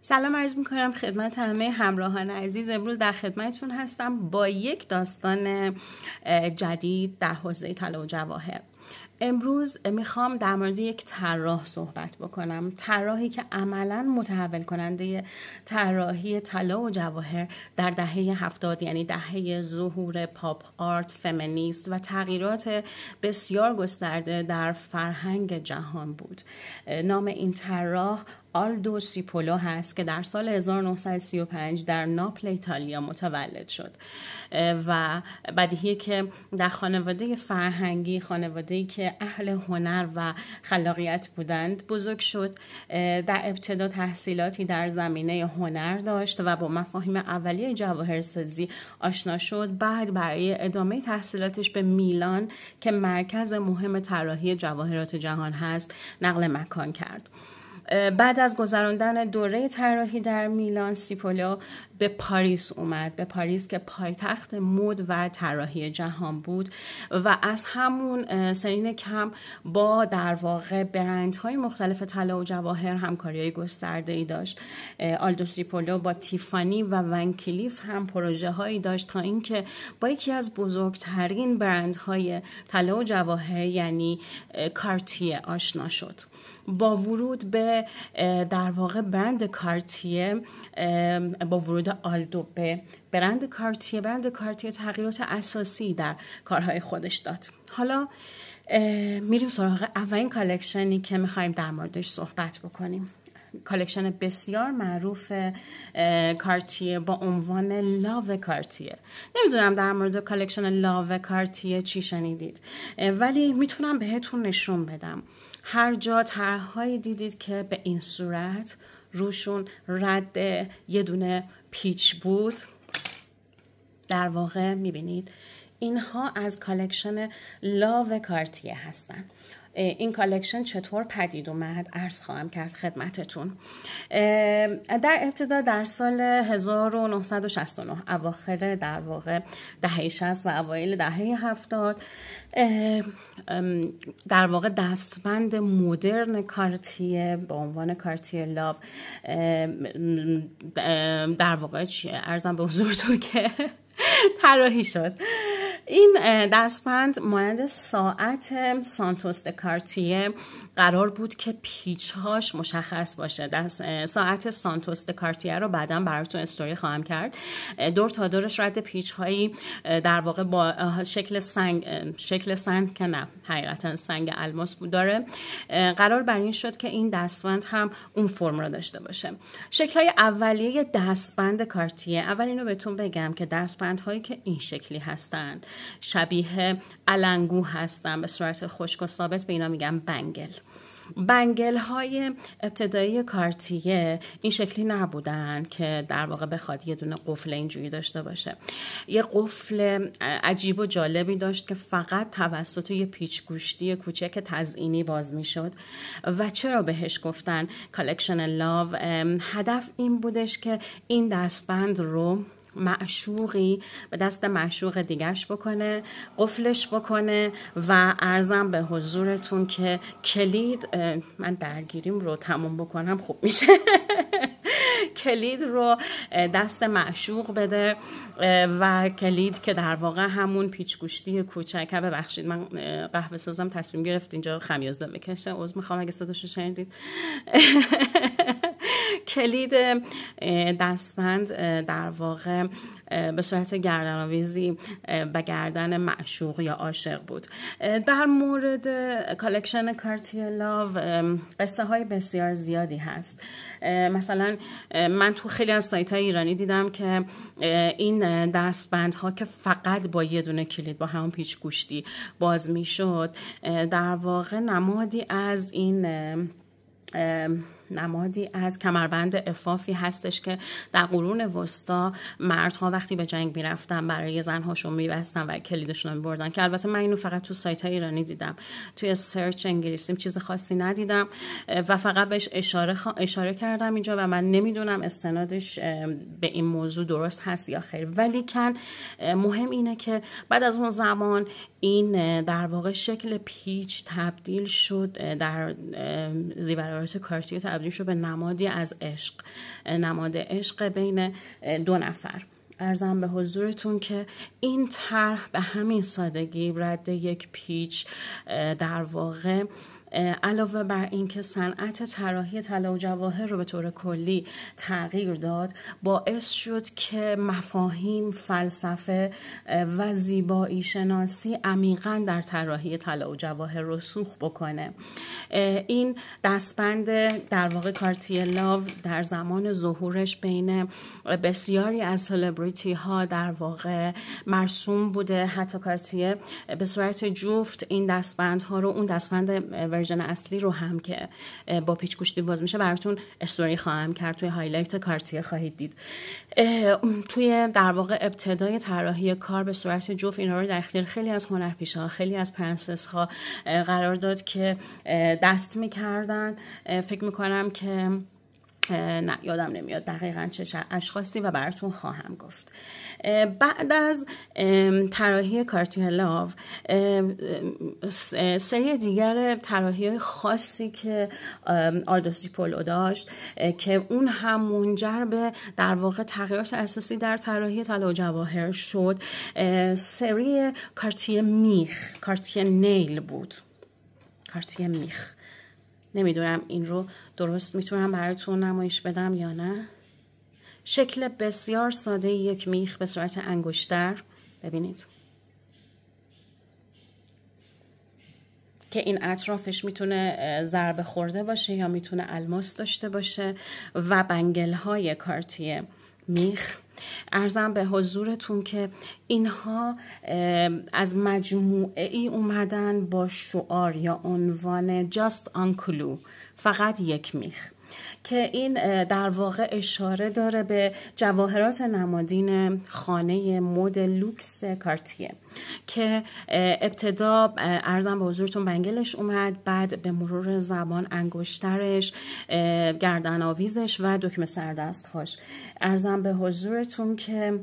سلام عرض میکنم خدمت همه همراهان عزیز. امروز در خدمتتون هستم با یک داستان جدید در حوزه طلا و جواهر. امروز میخوام در مورد یک طراح صحبت بکنم، طراحی که عملاً متحول کننده طراحی طلا و جواهر در دهه 70، یعنی دهه ظهور پاپ آرت، فمینیست و تغییرات بسیار گسترده در فرهنگ جهان بود. نام این طراح آلدو سیپولو هست که در سال 1935 در ناپل ایتالیا متولد شد و بدیهیه که در خانواده فرهنگی، خانواده‌ای که اهل هنر و خلاقیت بودند بزرگ شد. در ابتدا تحصیلاتی در زمینه هنر داشت و با مفاهیم اولیه جواهرسازی آشنا شد. بعد برای ادامه تحصیلاتش به میلان که مرکز مهم طراحی جواهرات جهان هست نقل مکان کرد. بعد از گذراندن دوره طراحی در میلان، سیپولو به پاریس اومد، به پاریس که پایتخت مد و طراحی جهان بود و از همون سنین کم با در واقع برندهای مختلف طلا و جواهر همکاری‌های گسترده‌ای داشت. آلدو سیپولو با تیفانی و ون کلیف هم پروژه هایی داشت تا اینکه با یکی از بزرگترین برندهای طلا و جواهر یعنی کارتیه آشنا شد. با ورود به در واقع برند کارتیه، با ورود آلدو به برند کارتیه تغییرات اساسی در کارهای خودش داد. حالا میریم سراغ اولین کالکشنی که میخوایم در موردش صحبت بکنیم. کالکشن بسیار معروف کارتیه با عنوان لاو کارتیه. نمیدونم در مورد کالکشن لاو کارتیه چی شنیدید، ولی میتونم بهتون نشون بدم. هر جا طرح‌هایی دیدید که به این صورت روشون رد یه دونه پیچ بود، در واقع میبینید اینها از کالکشن لاو کارتیه هستن. این کالکشن چطور پدید اومد عرض خواهم کرد خدمتتون. در ابتدا در سال 1969 اواخر در واقع دهه 60 و اوایل دهه 70 در واقع دستبند مدرن کارتیه با عنوان کارتیه لاو در واقع عرضم به حضورتون که طراحی شد. این دستبند مانند ساعت سانتوس کارتیه قرار بود که پیچ‌هاش مشخص باشه. ساعت سانتوس کارتیه رو بعداً براتون استوری خواهم کرد. دور تا دورش رد پیچ‌هایی در واقع با شکل سنگ که نه حقیقتاً سنگ الماس بود داره. قرار بر این شد که این دستبند هم اون فرم رو داشته باشه. شکل‌های اولیه دستبند کارتیه، اول اینو بهتون بگم که دستبندهایی که این شکلی هستن شبیه علنگو هستن، به صورت خشک و ثابت، به اینا میگن بنگل های ابتدایی کارتیه این شکلی نبودن که در واقع بخواد یه دونه قفل اینجوری داشته باشه. یه قفل عجیب و جالبی داشت که فقط توسط یه پیچ گوشتی کوچک تزئینی باز میشد. و چرا بهش گفتن کالکشن لاو؟ هدف این بودش که این دستبند رو معشوقی به دست معشوق دیگش بکنه، قفلش بکنه و عرضم به حضورتون که کلید، من درگیریم رو تموم بکنم خوب میشه کلید رو دست معشوق بده و کلید که در واقع همون پیچگوشتی کوچک، ببخشید من قهوه سازم تصمیم گرفت اینجا خمیازه بکشه، عذر میخوام اگه صداشو شنیدید کلید دستبند در واقع به صورت گردن‌آویزی به گردن معشوق یا عاشق بود. در مورد کالکشن کارتیه لاو قصه های بسیار زیادی هست. مثلا من تو خیلی از سایت‌های ایرانی دیدم که این دستبندها که فقط با یه دونه کلید با همون پیچ گوشتی باز میشد در واقع نمادی از کمربند عفافی هستش که در قرون وسطا مردها وقتی به جنگ میرفتن برای زنهاشون میبستن و کلیدشون رو میبردن، که البته من اینو فقط تو سایت های ایرانی دیدم، توی سرچ انگلیسیم چیز خاصی ندیدم و فقط بهش اشاره کردم اینجا و من نمیدونم استنادش به این موضوع درست هست یا خیر. ولی کن مهم اینه که بعد از اون زمان این در واقع شکل پیچ تبدیل شد در زیورات کارتیه تبدیل شد به نمادی از عشق، نماد عشق بین دو نفر. عرضم به حضورتون که این طرح به همین سادگی رد یک پیچ در واقع علاوه بر اینکه صنعت طراحی طلا و جواهر رو به طور کلی تغییر داد، باعث شد که مفاهیم، فلسفه و زیبایی شناسی عمیقاً در طراحی طلا و جواهر رسوخ بکنه. این دستبند در واقع کارتیه لاو در زمان ظهورش بین بسیاری از سلبریتی ها در واقع مرسوم بوده. حتی کارتیه به صورت جفت این دستبند ها رو، اون دستبند ورژن اصلی رو هم که با پیچ گوشتی باز میشه براتون استوری خواهم کرد، توی هایلایت کارتیه خواهید دید. توی در واقع ابتدای طراحی کار به صورت جفت اینا رو در اختیار خیلی از هنرپیشه‌ها، خیلی از پرنسس ها قرار داد که دست میکردن. فکر میکنم که نه یادم نمیاد دقیقاً چه اشخاصی و براتون خواهم گفت. بعد از طراحی کارتیه لاو سری دیگر طراحی خاصی که آلدو سیپولو داشت که اون هم منجر به در واقع تغییرات اساسی در طراحی طلا و جواهر شد، سری کارتیه میخ، کارتیه نیل بود. کارتیه میخ، نمیدونم این رو درست میتونم براتون نمایش بدم یا نه. شکل بسیار ساده یک میخ به صورت انگشتر، ببینید که این اطرافش میتونه ضربه خورده باشه یا میتونه الماس داشته باشه و بنگل های کارتیه میخ. عرضم به حضورتون که اینها از مجموعه ای اومدن با شعار یا عنوان Just un clue، فقط یک میخ، که این در واقع اشاره داره به جواهرات نمادین خانه مد لوکس کارتیه که ابتدا عرضم به حضورتون بنگلش اومد، بعد به مرور زمان انگشترش، گردن آویزش و دکمه سردستهاش. عرضم به حضورتون که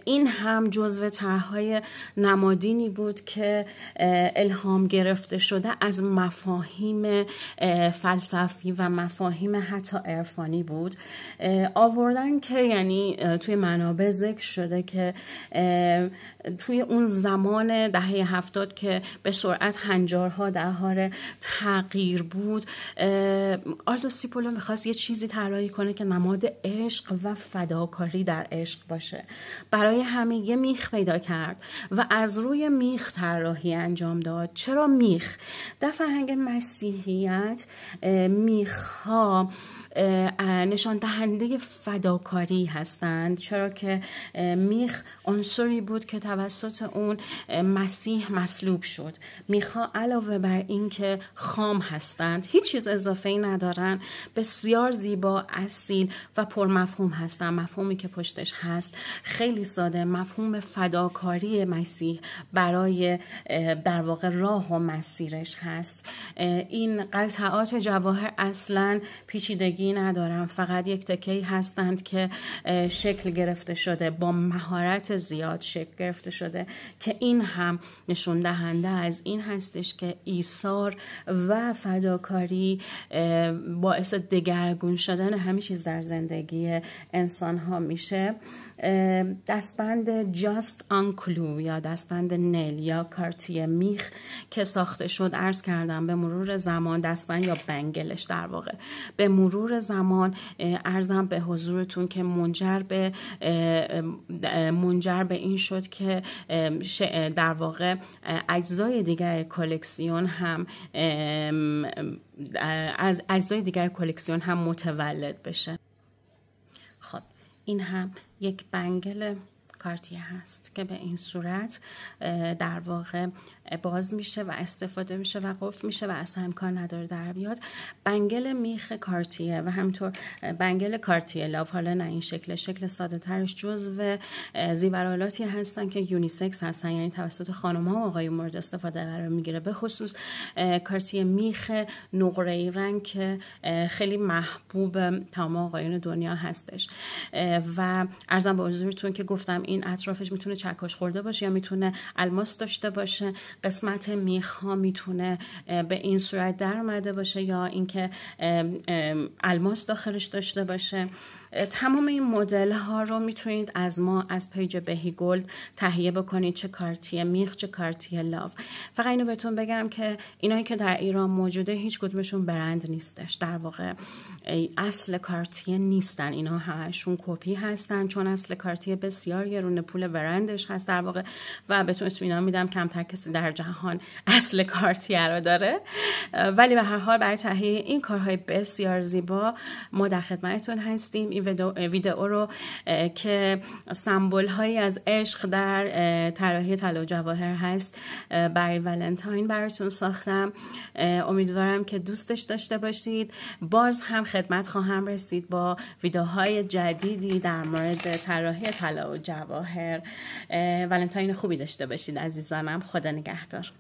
این هم جزو طرح‌های نمادینی بود که الهام گرفته شده از مفاهیم فلسفی و مفاهیم حتی عرفانی بود. آوردن که یعنی توی منابع ذکر شده که توی اون زمان دهه 70 که به سرعت هنجارها در حال تغییر بود، آلدو سیپولو میخواست یه چیزی طراحی کنه که نماد عشق و فداکاری در عشق باشه. برای همه یه میخ پیدا کرد و از روی میخ طراحی انجام داد. چرا میخ؟ در فرهنگ مسیحیت میخ‌ها نشان دهنده فداکاری هستند، چرا که میخ عنصری بود که توسط اون مسیح مصلوب شد. میخ‌ها علاوه بر این که خام هستند، هیچ چیز اضافه‌ای ندارن، بسیار زیبا، اصیل و پرمفهوم هستند. مفهومی که پشتش هست خیلی ساده، مفهوم فداکاری مسیح برای در واقع راه و مسیرش هست. این قطعات جواهر اصلاً پیچیدگی ندارن، فقط یک تکه‌ای هستند که شکل گرفته شده، با مهارت زیاد شکل گرفته شده، که این هم نشون دهنده از این هستش که ایثار و فداکاری باعث دگرگون شدن همه چیز در زندگی انسان ها میشه. دستبند جاست آن کلو یا دستبند نیل یا کارتیه میخ که ساخته شد، عرض کردم به مرور زمان، دستبند یا بنگلش در واقع به مرور زمان عرضم به حضورتون که منجر به این شد که در واقع اجزای دیگر کلکسیون هم از اجزای دیگر کلکسیون هم متولد بشه. خب این هم یک بنگل کارتیه هست که به این صورت در واقع باز میشه و استفاده میشه و قفل میشه و اصلا امکان نداره در بیاد. بنگل میخ کارتیه و همینطور بنگل کارتیه لاو، حالا نه این شکل ساده ترش، جزو زیورالاتی هستن که یونیسکس هستن، یعنی توسط خانم ها و آقایون مورد استفاده قرار میگیره. به خصوص کارتیه میخ نقره‌ای رنگ که خیلی محبوب تمام آقایون دنیا هستش و عرضم به حضورتون که گفتم این اطرافش میتونه چکش خورده باشه یا میتونه الماس داشته باشه. قسمت میخ ها میتونه به این صورت در اومده باشه یا اینکه الماس داخلش داشته باشه. تمام این مدل ها رو میتونید از ما از پیج بهی گلد تهیه بکنید، چه کارتی میخ چه کارتی لاو. فقط اینو بهتون بگم که اینایی که در ایران موجوده هیچ کدومشون برند نیستش، در واقع اصل کارتی نیستن، اینا همشون کپی هستن، چون اصل کارتی بسیار گرونه، پول برندش هست در واقع و بهتون اطمینان میدم کمتر کسی در جهان اصل کارتی رو داره. ولی به هر حال برای تهیه این کارهای بسیار زیبا ما در خدمتتون هستیم. این ویدئو رو که سمبل هایی از عشق در طراحی طلا و جواهر هست برای ولنتاین براتون ساختم. امیدوارم که دوستش داشته باشید. باز هم خدمت خواهم رسید با ویدئوهای جدیدی در مورد طراحی طلا و جواهر. ولنتاین خوبی داشته باشید عزیزانم. خدا نگهدار.